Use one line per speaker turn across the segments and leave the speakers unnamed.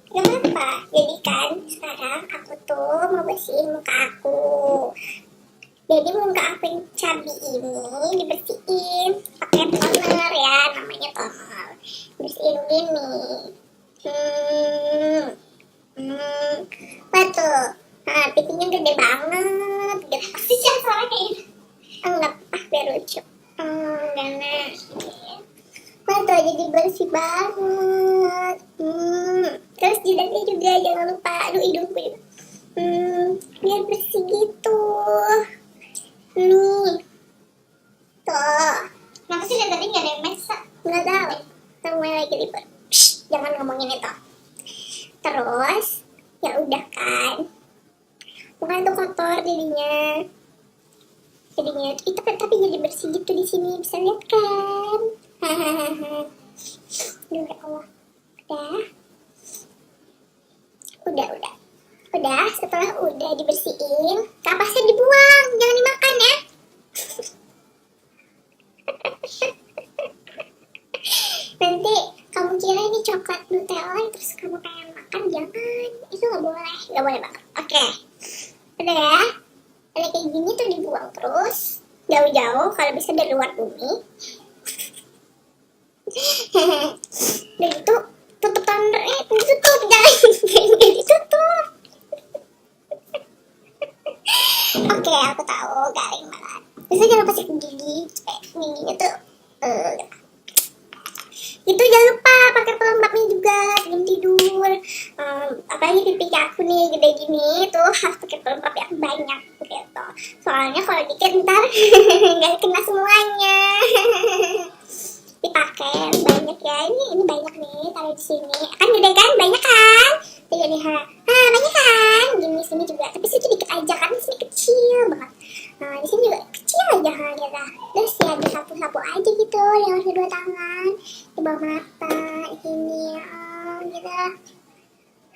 Gak apa-apa. Jadi kan sekarang aku tuh mau bersihin muka aku. Jadi muka aku yang cabi ini dibersihin pakai toner ya, namanya toner. Bersihin gini. Hmm, apa tuh? Nah, pipinya gede banget. Gede pasti sih suaranya kayak gitu. Enggak, biar lucu. Ganas. Tuh jadi bersih banget. Terus jidatnya juga jangan lupa. Aduh, hidungku juga. Biar bersih gitu. Nih, tuh. Kenapa sih dari tadi nggak ada yang masak? Nggak tahu. Semuanya lagi ribet. Jangan ngomongin itu. Terus, ya udah kan. Bukan tuh kotor jadinya. Itu tapi jadi bersih gitu di sini, bisa lihat kan? Hahaha. Duh, ya Allah. Udah. Setelah udah dibersihin, kapasnya dibuang, jangan dimakan ya. Nanti kamu kira ini coklat Nutella terus kamu kayak makan, jangan. Itu nggak boleh banget. Oke. Udah ya. Udah kayak gini tuh dibuang terus jauh-jauh kalau bisa dari luar bumi. Udah gitu tutup tonernya, ditutup, jangan ditutup. Oke, aku tahu garing banget. Bisa jangan lupa sikat gigi supaya giginya tuh itu jangan lupa pakai pelembabnya juga sebelum tidur. Apalagi pipi aku nih gede gini tuh harus pakai pelembab yang banyak gitu. Soalnya kalau dikit ntar nggak kena semuanya. Dipakai banyak ya, ini banyak nih taruh di sini. Kan gede kan, banyak kan? Jadi banyak kan? Gini sini juga, tapi sini dikit aja kan, di sini kecil banget. Nah di sini juga kecil aja gitu. Terus ya ada sapu-sapu aja gitu lewat kedua tangan di bawah mata ini gitu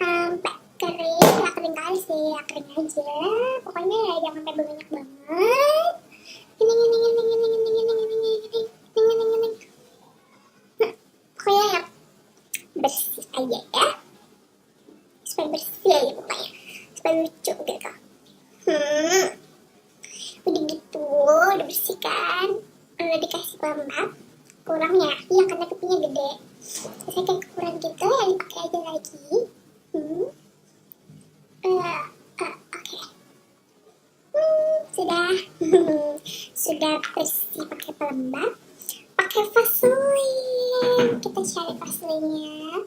sampai kering. Nggak kering kali sih, ya kering aja. Pokoknya ya jangan sampai banyak banget. Ini. Pokoknya ya bersih aja ya, supaya bersih aja pokoknya, supaya lucu gitu. Udah gitu, udah bersih kan, udah dikasih pelembab. Kurang ya, iya karena pipinya gede. Saya kayak kurang gitu ya, dipakai aja lagi. Oke. Sudah bersih pakai pelembab. Pakai vaselin, kita cari vaselinnya.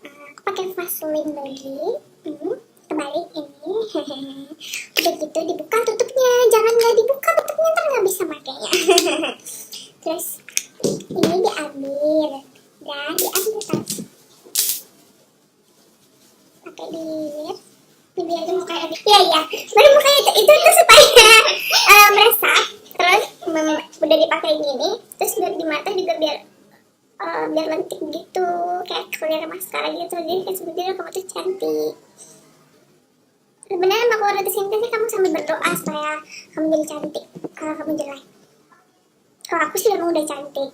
Aku pakai vaselin lagi. Kebalik ini. Udah gitu dibuka tutupnya, jangan nggak dibuka tutupnya, ntar nggak bisa makainya. Terus ini diambil dan diambil pakai bibir aja mukanya. Iya baru mukanya itu supaya meresap. Terus udah dipakai gini, terus biar di mata juga biar lentik gitu, kayak clear maskara gitu. Jadi kayak sebetulnya kamu tuh cantik. Sebenarnya kalau udah kesini sih kamu sambil berdoa supaya kamu jadi cantik. Kalau kamu jelek, kalau aku sih emang udah cantik.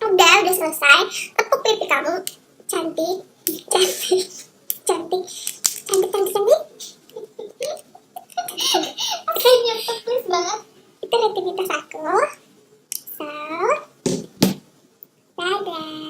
Udah selesai. Tepuk pipi kamu, cantik. Oke, nyentuh please banget. Itu rutinitas aku. So, dadah.